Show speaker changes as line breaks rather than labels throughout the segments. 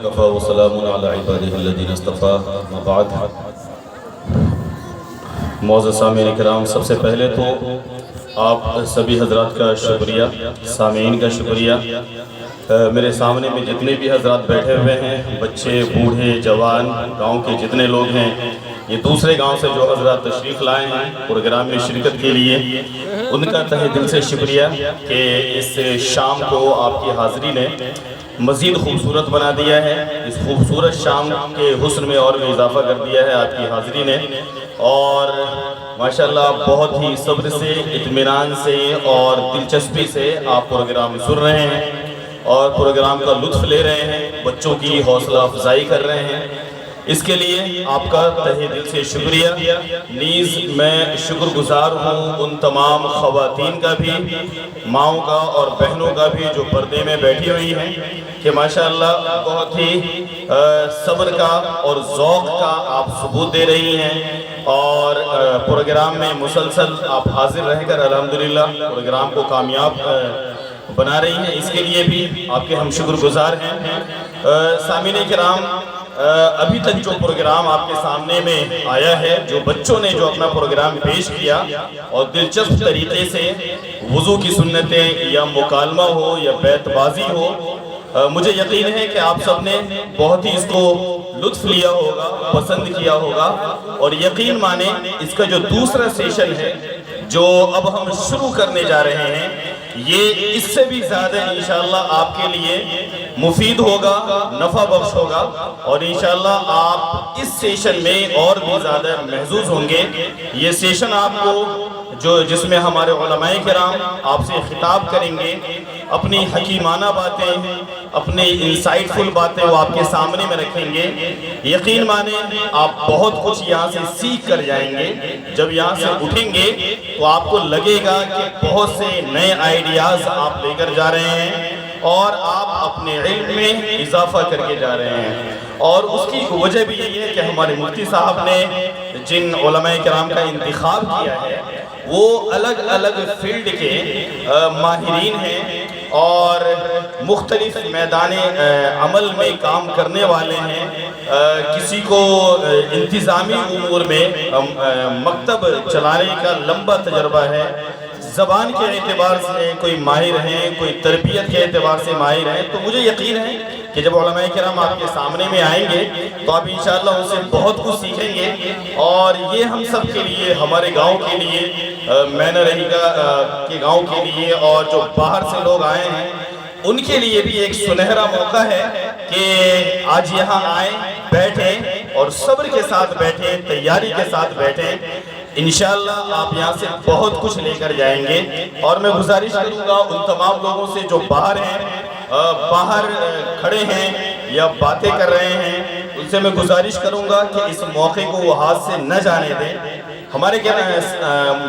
کفا وسلام علی عبادہ الذین اصطفیٰ اما بعد۔ معزز سامعین کرام، سب سے پہلے تو آپ سبھی حضرات کا شکریہ، سامعین کا شکریہ۔ میرے سامنے میں جتنے بھی حضرات بیٹھے ہوئے ہیں، بچے، بوڑھے، جوان، گاؤں کے جتنے لوگ ہیں، یہ دوسرے گاؤں سے جو حضرات تشریف لائے ہیں پروگرام میں شرکت کے لیے، ان کا تہہ دل سے شکریہ کہ اس شام کو آپ کی حاضری نے مزید خوبصورت بنا دیا ہے۔ اس خوبصورت شام کے حسن میں اور بھی اضافہ کر دیا ہے آپ کی حاضری نے، اور ماشاءاللہ بہت ہی صبر سے، اطمینان سے اور دلچسپی سے آپ پروگرام سن رہے ہیں اور پروگرام کا لطف لے رہے ہیں، بچوں کی حوصلہ افزائی کر رہے ہیں۔ اس کے لیے آپ کا تہہ دل سے شکریہ۔ نیز میں شکر گزار ہوں ان تمام خواتین کا بھی، ماؤں کا اور بہنوں کا بھی، جو پردے میں بیٹھی ہوئی ہیں، کہ ماشاءاللہ بہت ہی صبر کا اور ذوق کا آپ ثبوت دے رہی ہیں، اور پروگرام میں مسلسل آپ حاضر رہ کر الحمدللہ پروگرام کو کامیاب بنا رہی ہیں۔ اس کے لیے بھی آپ کے ہم شکر گزار ہیں۔ سامعین کرام، ابھی تک جو پروگرام آپ کے سامنے میں آیا ہے، جو بچوں نے جو اپنا پروگرام پیش کیا اور دلچسپ طریقے سے وضو کی سنتیں یا مکالمہ ہو یا بیت بازی ہو، مجھے یقین ہے کہ آپ سب نے بہت ہی اس کو لطف لیا ہوگا، پسند کیا ہوگا، اور یقین مانیں اس کا جو دوسرا سیشن ہے جو اب ہم شروع کرنے جا رہے ہیں، یہ اس سے بھی زیادہ انشاءاللہ آپ کے لیے مفید ہوگا، نفع بخش ہوگا، اور انشاءاللہ آپ اس سیشن میں اور بھی زیادہ محظوظ ہوں گے۔ یہ سیشن آپ کو جس میں ہمارے علماء کرام آپ سے خطاب کریں گے، اپنی حکیمانہ باتیں، اپنی انسائٹ فل باتیں وہ آپ کے سامنے میں رکھیں گے۔ یقین مانیں آپ بہت کچھ یہاں سے سیکھ کر جائیں گے۔ جب یہاں سے اٹھیں گے تو آپ کو لگے گا کہ بہت سے نئے آئیڈیاز آپ لے کر جا رہے ہیں اور آپ اپنے علم میں اضافہ کر کے جا رہے ہیں، اور اس کی وجہ بھی یہی ہے کہ ہمارے مفتی صاحب نے جن علماء کرام کا انتخاب کیا ہے وہ الگ الگ فیلڈ کے ماہرین ہیں اور مختلف میدان عمل میں کام کرنے والے ہیں۔ کسی کو انتظامی امور میں مکتب چلانے کا لمبا تجربہ ہے، زبان کے اعتبار سے کوئی ماہر ہیں، کوئی تربیت کے اعتبار سے ماہر ہیں۔ تو مجھے یقین ہے کہ جب علماء کرام آپ کے سامنے میں آئیں گے تو آپ انشاءاللہ ان سے بہت کچھ سیکھیں گے، اور یہ ہم سب کے لیے، ہمارے گاؤں کے لیے، میں نہ رہی گا کہ گاؤں کے لیے، اور جو باہر سے لوگ آئے ہیں ان کے لیے بھی ایک سنہرا موقع ہے کہ آج یہاں آئیں، بیٹھیں اور صبر کے ساتھ بیٹھیں، تیاری کے ساتھ بیٹھیں۔ انشاءاللہ آپ یہاں سے بہت کچھ لے کر جائیں گے، اور میں گزارش کروں گا ان تمام لوگوں سے جو باہر ہیں، باہر کھڑے ہیں یا باتیں کر رہے ہیں، ان سے میں گزارش کروں گا کہ اس موقع کو وہ ہاتھ سے نہ جانے دیں۔ ہمارے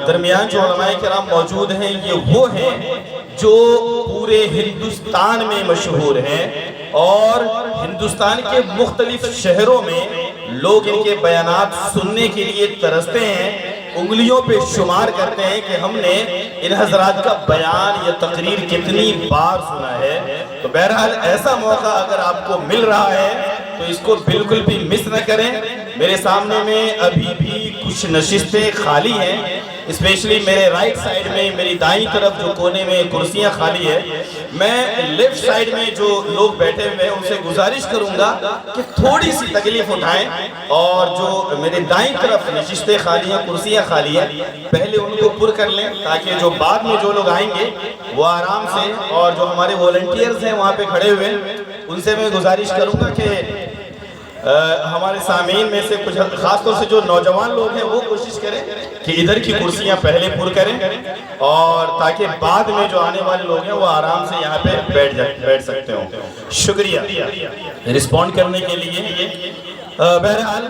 درمیان جو علماء کرام موجود ہیں، یہ وہ ہیں جو پورے ہندوستان میں مشہور ہیں، اور ہندوستان کے مختلف شہروں میں لوگ ان کے بیانات سننے کے لیے ترستے ہیں، انگلیوں پہ شمار کرتے ہیں کہ ہم نے ان حضرات کا بیان یا تقریر کتنی بار سنا ہے۔ تو بہرحال ایسا موقع اگر آپ کو مل رہا ہے تو اس کو بالکل بھی مس نہ کریں۔ میرے سامنے میں ابھی بھی کچھ نشستیں خالی ہیں، اسپیشلی میرے رائٹ سائڈ میں، میری دائیں طرف جو کونے میں کرسیاں خالی ہے، میں لیفٹ سائڈ میں جو لوگ بیٹھے ہوئے ہیں ان سے گزارش کروں گا کہ تھوڑی سی تکلیف اٹھائیں، اور جو میرے دائیں طرف نشستیں خالی ہیں، کرسیاں خالی ہیں، پہلے ان کو پر کر لیں، تاکہ جو بعد میں جو لوگ آئیں گے وہ آرام سے، اور جو ہمارے والنٹیئرز ہیں وہاں پہ کھڑے ہوئے ان سے میں گزارش کروں گا کہ ہمارے سامعین میں سے کچھ، خاص طور سے جو نوجوان لوگ ہیں، وہ کوشش کریں کہ ادھر کی کرسیاں پہلے پر کریں، اور تاکہ بعد میں جو آنے والے لوگ ہیں وہ آرام سے یہاں پہ بیٹھ سکتے ہوں۔ شکریہ رسپونڈ کرنے کے لیے۔ بہرحال